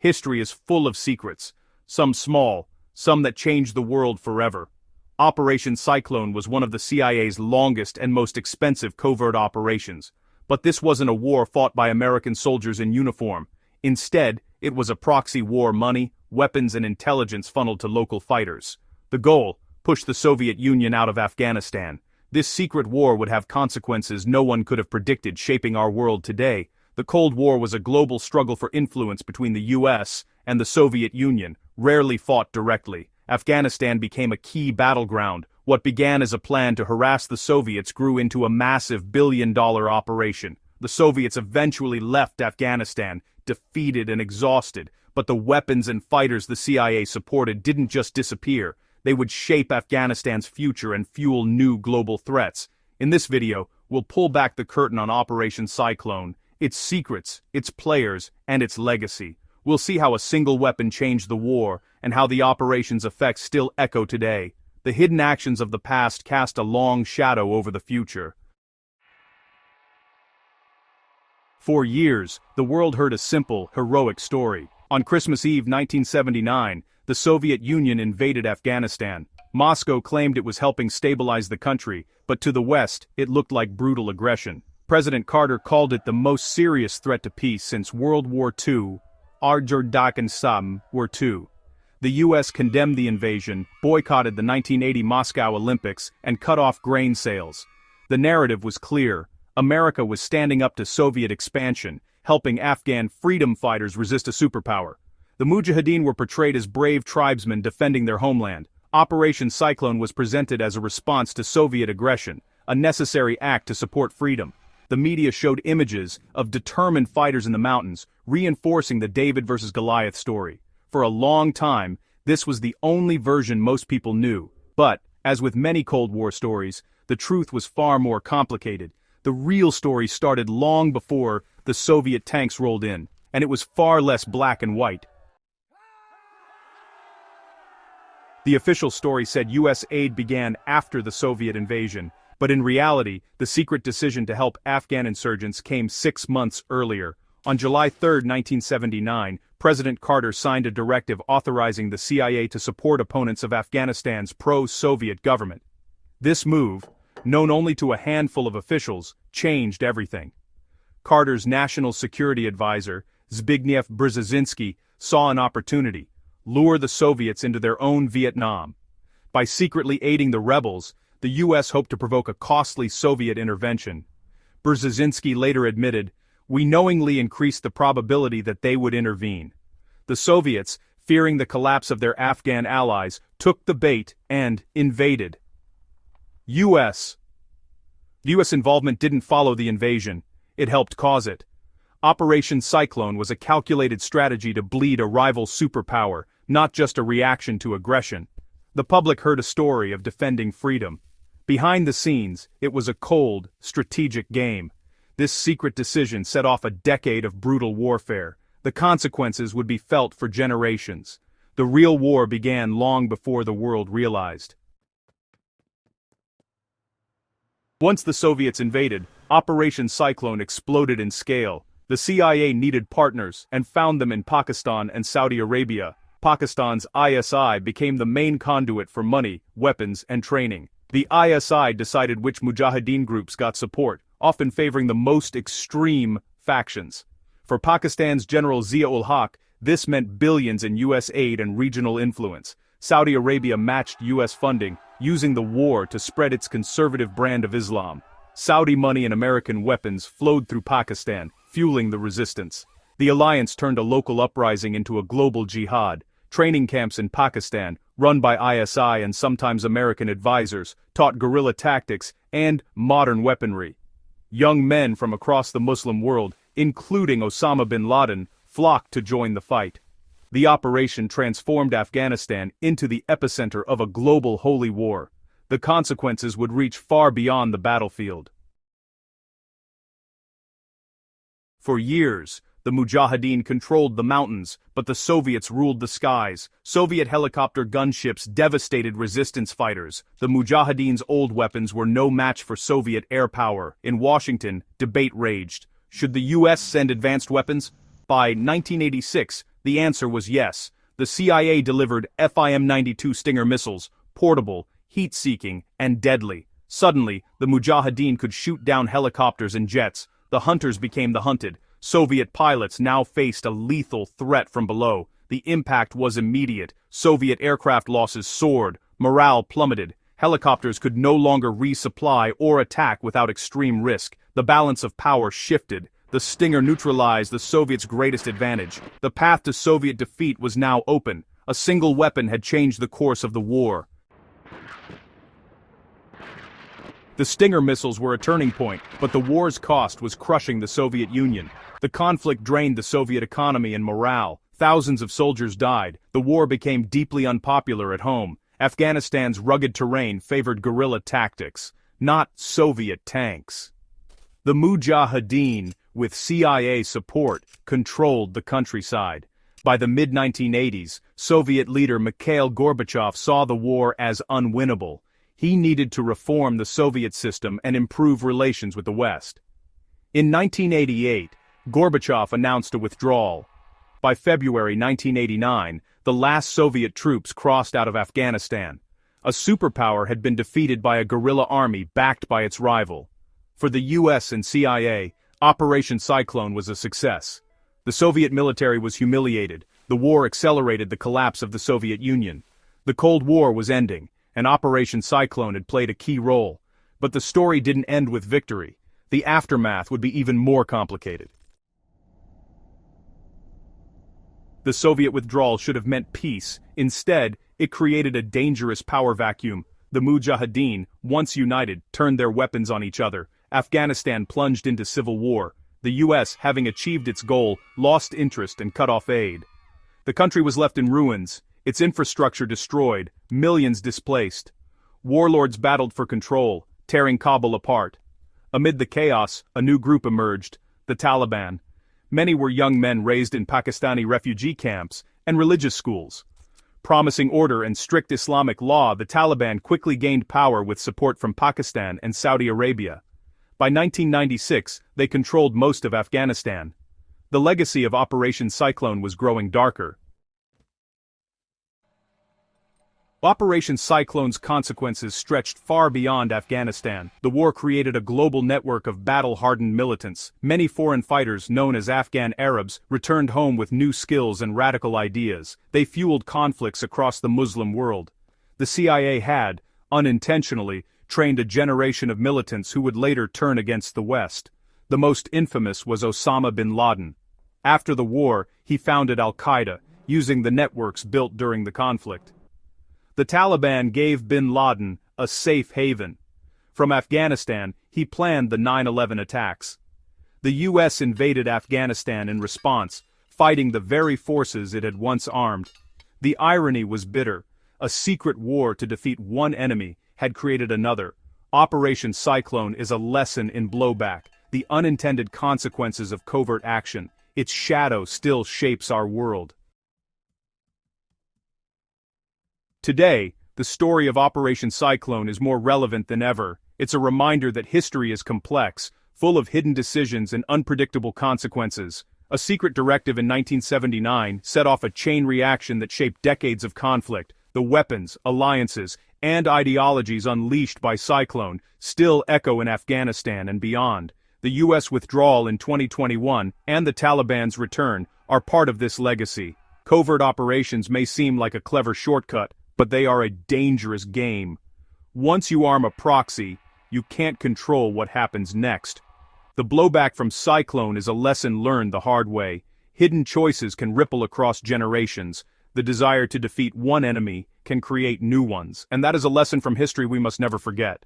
history is full of secrets, some small, some that changed the world forever. Operation Cyclone was one of the CIA's longest and most expensive covert operations. But this wasn't a war fought by American soldiers in uniform. Instead, it was a proxy war: money, weapons and intelligence funneled to local fighters. The goal: push the Soviet Union out of Afghanistan. This secret war would have consequences no one could have predicted, shaping our world today. The Cold War was a global struggle for influence between the US and the Soviet Union, rarely fought directly. Afghanistan became a key battleground. What began as a plan to harass the Soviets grew into a massive billion-dollar operation. The Soviets eventually left Afghanistan, defeated and exhausted, but the weapons and fighters the CIA supported didn't just disappear. They would shape Afghanistan's future and fuel new global threats. In this video, we'll pull back the curtain on Operation Cyclone, its secrets, its players, and its legacy. We'll see how a single weapon changed the war, and how the operation's effects still echo today. The hidden actions of the past cast a long shadow over the future. For years, the world heard a simple, heroic story. On Christmas Eve 1979, the Soviet Union invaded Afghanistan. Moscow claimed it was helping stabilize the country, but to the West, it looked like brutal aggression. President Carter called it the most serious threat to peace since World War II, Afghanistan War II. The U.S. condemned the invasion, boycotted the 1980 Moscow Olympics, and cut off grain sales. The narrative was clear: America was standing up to Soviet expansion, helping Afghan freedom fighters resist a superpower. The Mujahideen were portrayed as brave tribesmen defending their homeland. Operation Cyclone was presented as a response to Soviet aggression, a necessary act to support freedom. The media showed images of determined fighters in the mountains, reinforcing the David versus Goliath story. For a long time, this was the only version most people knew. But, as with many Cold War stories, the truth was far more complicated. The real story started long before the Soviet tanks rolled in, and it was far less black and white. The official story said U.S. aid began after the Soviet invasion, but in reality, the secret decision to help Afghan insurgents came 6 months earlier. On July 3, 1979, President Carter signed a directive authorizing the CIA to support opponents of Afghanistan's pro-Soviet government. This move, known only to a handful of officials, changed everything. Carter's national security advisor, Zbigniew Brzezinski, saw an opportunity: lure the Soviets into their own Vietnam. By secretly aiding the rebels, the U.S. hoped to provoke a costly Soviet intervention. Brzezinski later admitted, "We knowingly increased the probability that they would intervene." The Soviets, fearing the collapse of their Afghan allies, took the bait and invaded. The U.S. involvement didn't follow the invasion, it helped cause it. Operation Cyclone was a calculated strategy to bleed a rival superpower, not just a reaction to aggression. The public heard a story of defending freedom. Behind the scenes, it was a cold, strategic game. This secret decision set off a decade of brutal warfare. The consequences would be felt for generations. The real war began long before the world realized. Once the Soviets invaded, Operation Cyclone exploded in scale. The CIA needed partners and found them in Pakistan and Saudi Arabia. Pakistan's ISI became the main conduit for money, weapons, and training. The ISI decided which Mujahideen groups got support, often favoring the most extreme factions. For Pakistan's General Zia-ul-Haq, this meant billions in U.S. aid and regional influence. Saudi Arabia matched U.S. funding, using the war to spread its conservative brand of Islam. Saudi money and American weapons flowed through Pakistan, fueling the resistance. The alliance turned a local uprising into a global jihad. Training camps in Pakistan, run by ISI and sometimes American advisors, taught guerrilla tactics and modern weaponry. Young men from across the Muslim world, including Osama bin Laden, flocked to join the fight. The operation transformed Afghanistan into the epicenter of a global holy war. The consequences would reach far beyond the battlefield. For years, the Mujahideen controlled the mountains, but the Soviets ruled the skies. Soviet helicopter gunships devastated resistance fighters. The Mujahideen's old weapons were no match for Soviet air power. In Washington, debate raged. Should the U.S. send advanced weapons? By 1986, The answer was yes. The CIA delivered FIM-92 Stinger missiles, portable, heat-seeking, and deadly. Suddenly, the Mujahideen could shoot down helicopters and jets. The hunters became the hunted. Soviet pilots now faced a lethal threat from below. The impact was immediate. Soviet aircraft losses soared. Morale plummeted. Helicopters could no longer resupply or attack without extreme risk. The balance of power shifted. The Stinger neutralized the Soviets' greatest advantage. The path to Soviet defeat was now open. A single weapon had changed the course of the war. The Stinger missiles were a turning point, but the war's cost was crushing the Soviet Union. The conflict drained the Soviet economy and morale. Thousands of soldiers died. The war became deeply unpopular at home. Afghanistan's rugged terrain favored guerrilla tactics, not Soviet tanks. The Mujahideen, with CIA support, controlled the countryside. By the mid-1980s, Soviet leader Mikhail Gorbachev saw the war as unwinnable. He needed to reform the Soviet system and improve relations with the West. In 1988, Gorbachev announced a withdrawal. By February 1989, the last Soviet troops crossed out of Afghanistan. A superpower had been defeated by a guerrilla army backed by its rival. For the US and CIA, Operation Cyclone was a success. The Soviet military was humiliated. The war accelerated the collapse of the Soviet Union. The Cold War was ending, and Operation Cyclone had played a key role. But the story didn't end with victory. The aftermath would be even more complicated. The Soviet withdrawal should have meant peace. Instead, it created a dangerous power vacuum. The Mujahideen, once united, turned their weapons on each other. Afghanistan plunged into civil war. The US, having achieved its goal, lost interest and cut off aid. The country was left in ruins, its infrastructure destroyed, millions displaced. Warlords battled for control, tearing Kabul apart. Amid the chaos, a new group emerged, the Taliban. Many were young men raised in Pakistani refugee camps and religious schools. Promising order and strict Islamic law, the Taliban quickly gained power with support from Pakistan and Saudi Arabia. By 1996, they controlled most of Afghanistan. The legacy of Operation Cyclone was growing darker. Operation Cyclone's consequences stretched far beyond Afghanistan. The war created a global network of battle-hardened militants. Many foreign fighters, known as Afghan Arabs, returned home with new skills and radical ideas. They fueled conflicts across the Muslim world. The CIA had, unintentionally, trained a generation of militants who would later turn against the West. The most infamous was Osama bin Laden. After the war, he founded Al-Qaeda, using the networks built during the conflict. The Taliban gave bin Laden a safe haven. From Afghanistan, he planned the 9/11 attacks. The US invaded Afghanistan in response, fighting the very forces it had once armed. The irony was bitter. A secret war to defeat one enemy had created another. Operation Cyclone is a lesson in blowback, the unintended consequences of covert action. Its shadow still shapes our world. Today, the story of Operation Cyclone is more relevant than ever. It's a reminder that history is complex, full of hidden decisions and unpredictable consequences. A secret directive in 1979 set off a chain reaction that shaped decades of conflict. The weapons, alliances, and ideologies unleashed by Cyclone still echo in Afghanistan and beyond. The US withdrawal in 2021 and the Taliban's return are part of this legacy. Covert operations may seem like a clever shortcut, but they are a dangerous game. Once you arm a proxy, you can't control what happens next. The blowback from Cyclone is a lesson learned the hard way. Hidden choices can ripple across generations. The desire to defeat one enemy can create new ones, and that is a lesson from history we must never forget.